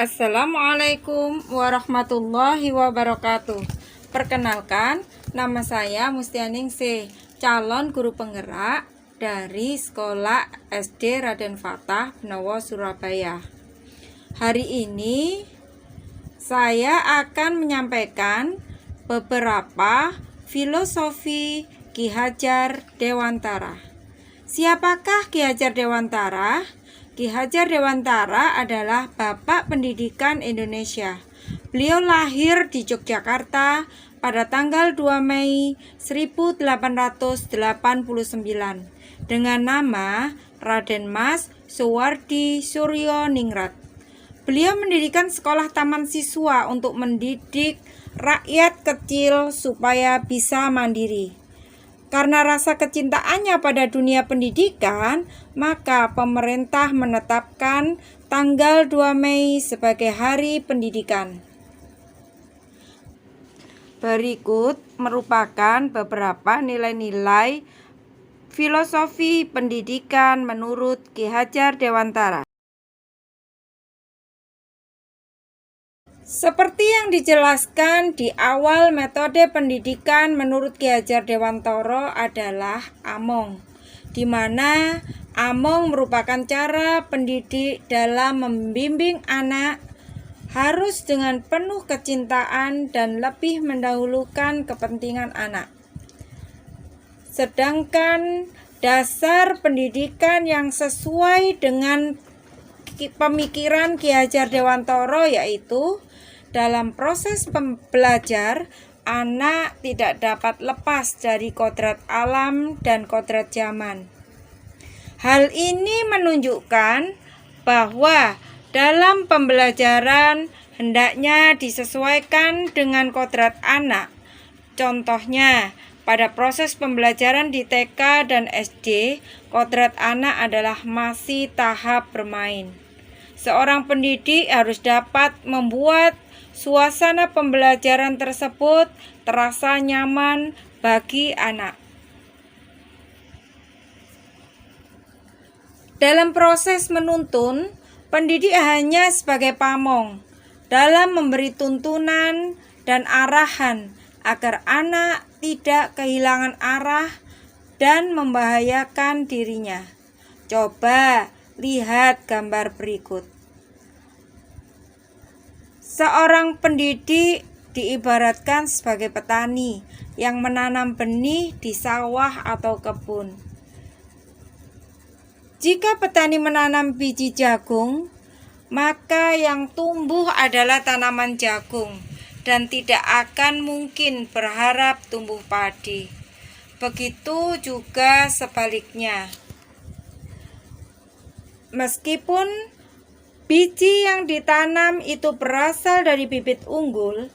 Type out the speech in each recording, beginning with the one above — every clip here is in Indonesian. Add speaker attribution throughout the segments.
Speaker 1: Assalamualaikum warahmatullahi wabarakatuh. Perkenalkan, nama saya Mustianingsih, calon guru penggerak dari Sekolah SD Raden Fatah, Benowo, Surabaya. Hari ini saya akan menyampaikan beberapa filosofi Ki Hajar Dewantara. Siapakah Ki Hajar Dewantara? Ki Hajar Dewantara adalah Bapak Pendidikan Indonesia. Beliau lahir di Yogyakarta pada tanggal 2 Mei 1889 dengan nama Raden Mas Suwardi Suryo Ningrat. Beliau mendirikan sekolah taman siswa untuk mendidik rakyat kecil supaya bisa mandiri. Karena rasa kecintaannya pada dunia pendidikan, maka pemerintah menetapkan tanggal 2 Mei sebagai Hari Pendidikan. Berikut merupakan beberapa nilai-nilai filosofi pendidikan menurut Ki Hajar Dewantara. Seperti yang dijelaskan di awal, metode pendidikan menurut Ki Hajar Dewantara adalah among, di mana among merupakan cara pendidik dalam membimbing anak harus dengan penuh kecintaan dan lebih mendahulukan kepentingan anak. Sedangkan dasar pendidikan yang sesuai dengan pemikiran Ki Hajar Dewantara yaitu dalam proses belajar, anak tidak dapat lepas dari kodrat alam dan kodrat zaman. Hal ini menunjukkan bahwa dalam pembelajaran hendaknya disesuaikan dengan kodrat anak. Contohnya, pada proses pembelajaran di TK dan SD, kodrat anak adalah masih tahap bermain. Seorang pendidik harus dapat membuat suasana pembelajaran tersebut terasa nyaman bagi anak. Dalam proses menuntun, pendidik hanya sebagai pamong dalam memberi tuntunan dan arahan agar anak tidak kehilangan arah dan membahayakan dirinya. Coba lihat gambar berikut. Seorang pendidik diibaratkan sebagai petani yang menanam benih di sawah atau kebun. Jika petani menanam biji jagung, maka yang tumbuh adalah tanaman jagung dan tidak akan mungkin berharap tumbuh padi. Begitu juga sebaliknya. Meskipun biji yang ditanam itu berasal dari bibit unggul,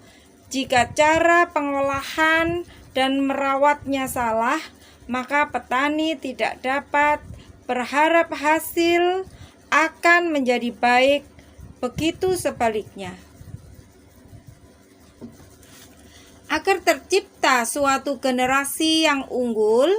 Speaker 1: jika cara pengolahan dan merawatnya salah, maka petani tidak dapat berharap hasil akan menjadi baik. Begitu sebaliknya. Agar tercipta suatu generasi yang unggul,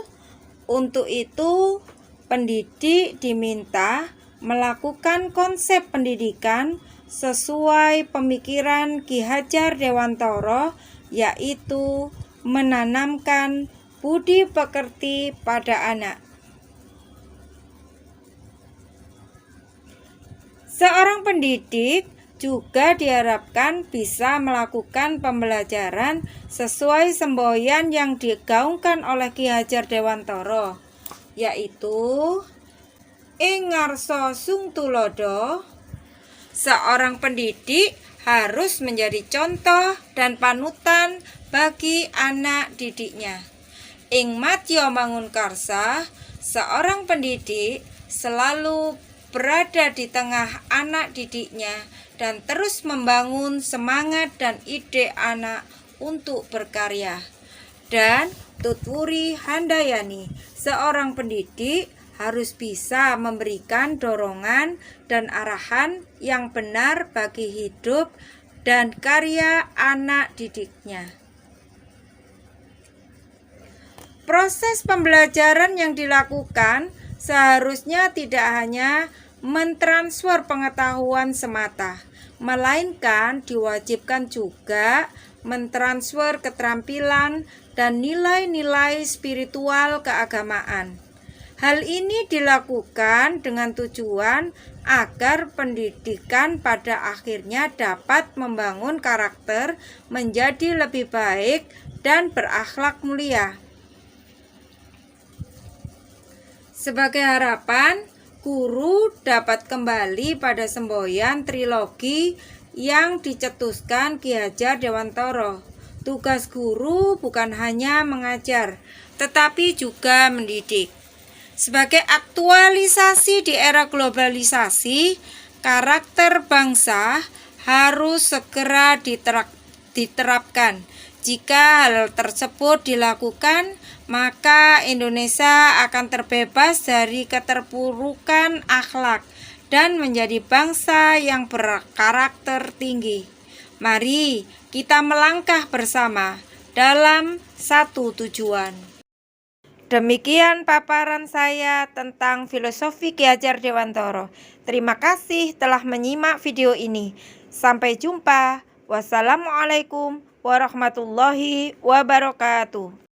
Speaker 1: untuk itu pendidik diminta melakukan konsep pendidikan sesuai pemikiran Ki Hajar Dewantara, yaitu menanamkan budi pekerti pada anak. Seorang pendidik juga diharapkan bisa melakukan pembelajaran sesuai semboyan yang digaungkan oleh Ki Hajar Dewantara, yaitu ing ngarsa sung tulodo. Seorang pendidik harus menjadi contoh dan panutan bagi anak didiknya. Ing madya mangun karsa, seorang pendidik selalu berada di tengah anak didiknya dan terus membangun semangat dan ide anak untuk berkarya. Dan Tutwuri Handayani, seorang pendidik harus bisa memberikan dorongan dan arahan yang benar bagi hidup dan karya anak didiknya. Proses pembelajaran yang dilakukan seharusnya tidak hanya mentransfer pengetahuan semata, melainkan diwajibkan juga mentransfer keterampilan dan nilai-nilai spiritual keagamaan. Hal ini dilakukan dengan tujuan agar pendidikan pada akhirnya dapat membangun karakter menjadi lebih baik dan berakhlak mulia. Sebagai harapan, guru dapat kembali pada semboyan trilogi yang dicetuskan Ki Hajar Dewantara. Tugas guru bukan hanya mengajar, tetapi juga mendidik. Sebagai aktualisasi di era globalisasi, karakter bangsa harus segera diterapkan. Jika hal tersebut dilakukan, maka Indonesia akan terbebas dari keterpurukan akhlak dan menjadi bangsa yang berkarakter tinggi. Mari kita melangkah bersama dalam satu tujuan. Demikian paparan saya tentang filosofi Ki Hajar Dewantara. Terima kasih telah menyimak video ini. Sampai jumpa. Wassalamualaikum warahmatullahi wabarakatuh.